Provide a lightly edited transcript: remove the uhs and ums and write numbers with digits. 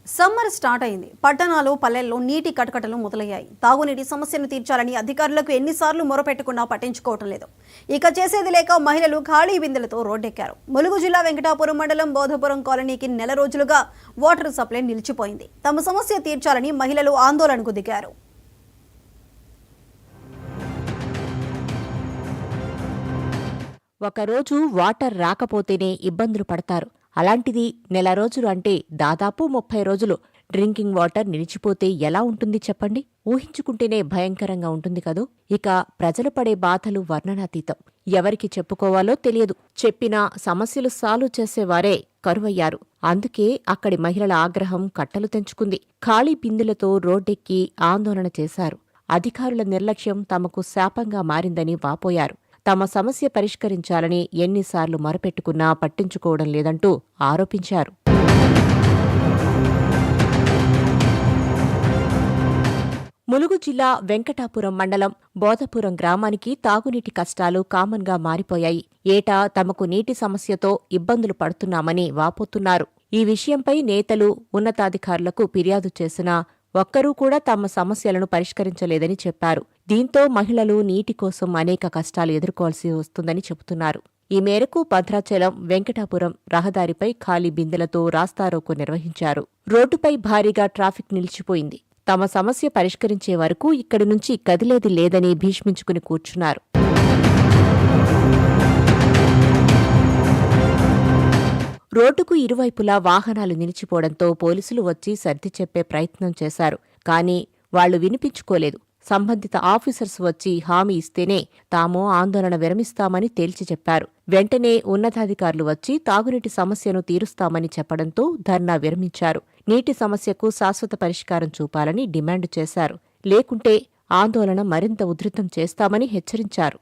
Summer start అయింది. పట్టణాలు, పల్లెల్లో నీటి కటకటలు మొదలయ్యాయి. తాగునీటి సమస్యను తీర్చాలని అధికారులకు ఎన్నిసార్లు మొరపెట్టుకున్నా పట్టించుకోవటం లేదు. ఇక చేసేది లేక మహిళలు ఖాళీ బిందెలతో రోడ్డెక్కారు. ములుగు జిల్లా వెంకటాపురం మండలం బోధపురం కాలనీకి నెల రోజులుగా వాటర్ సప్లై నిలిచిపోయింది. తమ సమస్య తీర్చాలని మహిళలు ఆందోళనకు దిగారు. ఒకరోజు వాటర్ రాకపోతేనే ఇబ్బందులు పడతారు. అలాంటిది నెల రోజులు అంటే దాదాపు 30 రోజులు డ్రింకింగ్ వాటర్ నిలిచిపోతే ఎలా ఉంటుంది చెప్పండి. ఊహించుకుంటేనే భయంకరంగా ఉంటుంది కదూ. ఇక ప్రజలు పడే బాధలు వర్ణనాతీతం. ఎవరికి చెప్పుకోవాలో తెలియదు. చెప్పినా సమస్యలు సాల్వ్ చేసేవారే కరువయ్యారు. అందుకే అక్కడి మహిళల ఆగ్రహం కట్టలు తెంచుకుంది. ఖాళీ బిందెలతో రోడ్డెక్కి ఆందోళన చేశారు. అధికారుల నిర్లక్ష్యం తమకు శాపంగా మారిందని వాపోయారు. తమ సమస్య పరిష్కరించాలని ఎన్నిసార్లు మొరపెట్టుకున్నా పట్టించుకోవడం లేదంటూ ఆరోపించారు. ములుగు జిల్లా వెంకటాపురం మండలం బోధపురం గ్రామానికి తాగునీటి కష్టాలు కామన్గా మారిపోయాయి. ఏటా తమకు నీటి సమస్యతో ఇబ్బందులు పడుతున్నామని వాపోతున్నారు. ఈ విషయంపై నేతలు, ఉన్నతాధికారులకు ఫిర్యాదు చేసినా ఒక్కరూ కూడా తమ సమస్యలను పరిష్కరించలేదని చెప్పారు. దీంతో మహిళలు నీటి కోసం అనేక కష్టాలు ఎదుర్కోవాల్సి వస్తుందని చెబుతున్నారు. ఈ మేరకు భద్రాచలం, వెంకటాపురం రహదారిపై ఖాళీ బిందెలతో రాస్తారోకో నిర్వహించారు. రోడ్డుపై భారీగా ట్రాఫిక్ నిలిచిపోయింది. తమ సమస్య పరిష్కరించే వరకు ఇక్కడి నుంచి కదిలేది లేదని భీష్మించుకుని కూర్చున్నారు. రోడ్డుకు ఇరువైపులా వాహనాలు నిలిచిపోవడంతో పోలీసులు వచ్చి సర్ది చెప్పే ప్రయత్నం చేశారు. కానీ వాళ్లు వినిపించుకోలేదు. సంబంధిత ఆఫీసర్స్ వచ్చి హామీ ఇస్తేనే తాము ఆందోళన విరమిస్తామని తేల్చి చెప్పారు. వెంటనే ఉన్నతాధికారులు వచ్చి తాగునీటి సమస్యను తీరుస్తామని చెప్పడంతో ధర్నా విరమించారు. నీటి సమస్యకు శాశ్వత పరిష్కారం చూపాలని డిమాండ్ చేశారు. లేకుంటే ఆందోళన మరింత ఉధృతం చేస్తామని హెచ్చరించారు.